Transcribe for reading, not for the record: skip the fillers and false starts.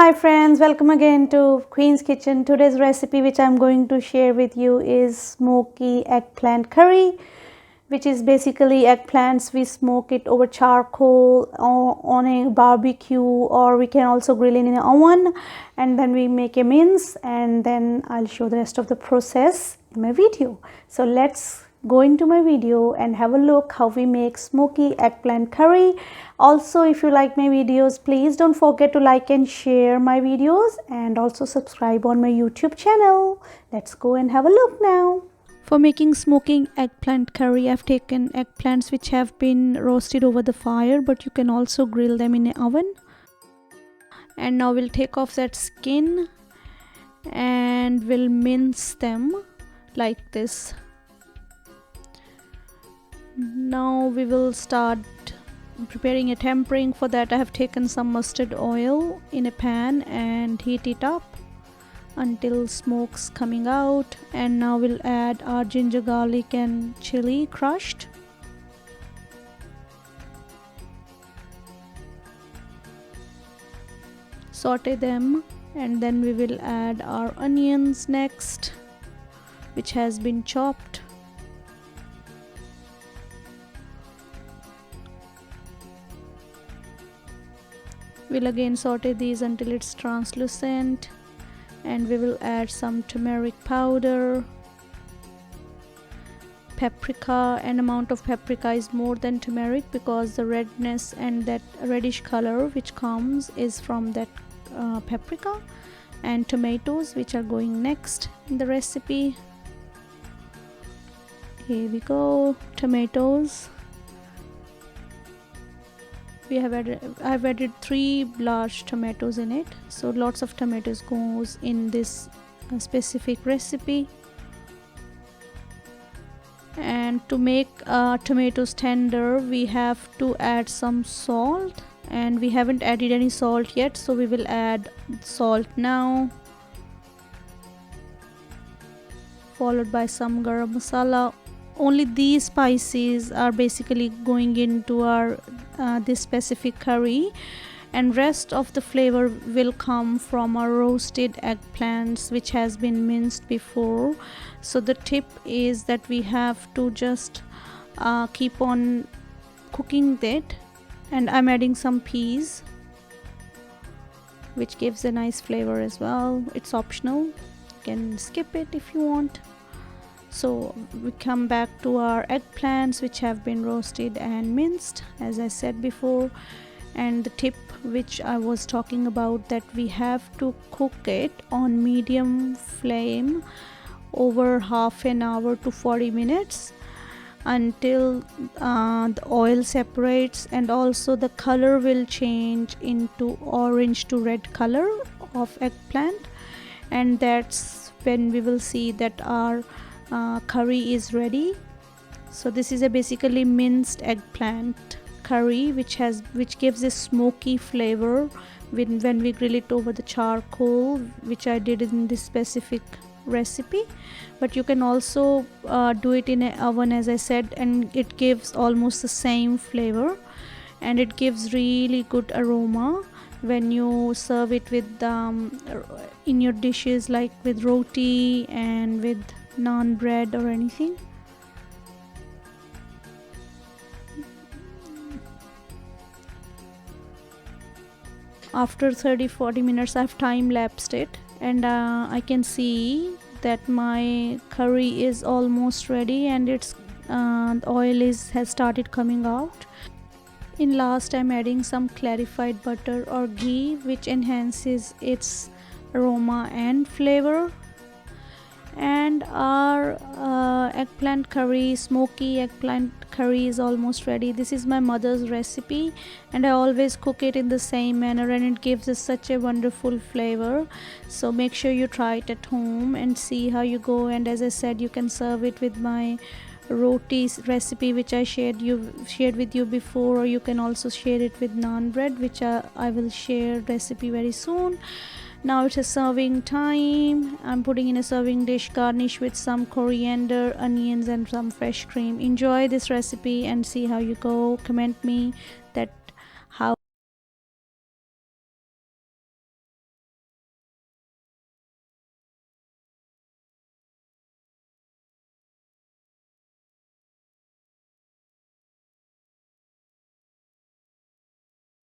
Hi friends, welcome again to Queen's Kitchen. Today's recipe which I'm going to share with you is smoky eggplant curry, which is basically eggplants. We smoke it over charcoal or on a barbecue, or we can also grill it in an oven, and then we make a mince, and then I'll show the rest of the process in my video. So let's go into my video and have a look how we make smoky eggplant curry. Also, if you like my videos, please don't forget to like and share my videos, and also subscribe on my YouTube channel. Let's go and have a look now. For making smoking eggplant curry, I've taken eggplants which have been roasted over the fire, but you can also grill them in an oven. And now we'll take off that skin and we'll mince them like this. Now we will start preparing a tempering. For that I have taken some mustard oil in a pan and heat it up until smoke's coming out, and now we'll add our ginger, garlic and chili crushed. Saute them, and then we will add our onions next, which has been chopped. We'll again saute these until it's translucent, and we will add some turmeric powder, paprika. An amount of paprika is more than turmeric because the redness and that reddish color which comes is from that paprika. And tomatoes, which are going next in the recipe. Here we go, tomatoes. I've added 3 large tomatoes in it, so lots of tomatoes goes in this specific recipe. And to make tomatoes tender, we have to add some salt, and we haven't added any salt yet, so we will add salt now, followed by some garam masala. Only these spices are basically going into our this specific curry, and rest of the flavor will come from our roasted eggplants which has been minced before. So the tip is that we have to just keep on cooking that. And I'm adding some peas, which gives a nice flavor as well. It's optional, you can skip it if you want. So we come back to our eggplants which have been roasted and minced, as I said before. And the tip which I was talking about, that we have to cook it on medium flame over half an hour to 40 minutes until the oil separates, and also the color will change into orange to red color of eggplant. And that's when we will see that our curry is ready. So this is a basically minced eggplant curry which gives a smoky flavor when we grill it over the charcoal, which I did in this specific recipe. But you can also do it in an oven, as I said, and it gives almost the same flavor, and it gives really good aroma when you serve it with in your dishes, like with roti and with naan bread or anything. After 30-40 minutes I've time lapsed it, and I can see that my curry is almost ready, and it's the oil has started coming out. In last I'm adding some clarified butter or ghee, which enhances its aroma and flavor. And our eggplant curry, smoky eggplant curry, is almost ready. This is my mother's recipe, and I always cook it in the same manner, and it gives us such a wonderful flavor. So make sure you try it at home and see how you go. And as I said, you can serve it with my roti recipe which I shared with you before, or you can also share it with naan bread, which I will share recipe very soon. Now it's a serving time. I'm putting in a serving dish, garnish with some coriander, onions and some fresh cream. Enjoy this recipe and see how you go. Comment me that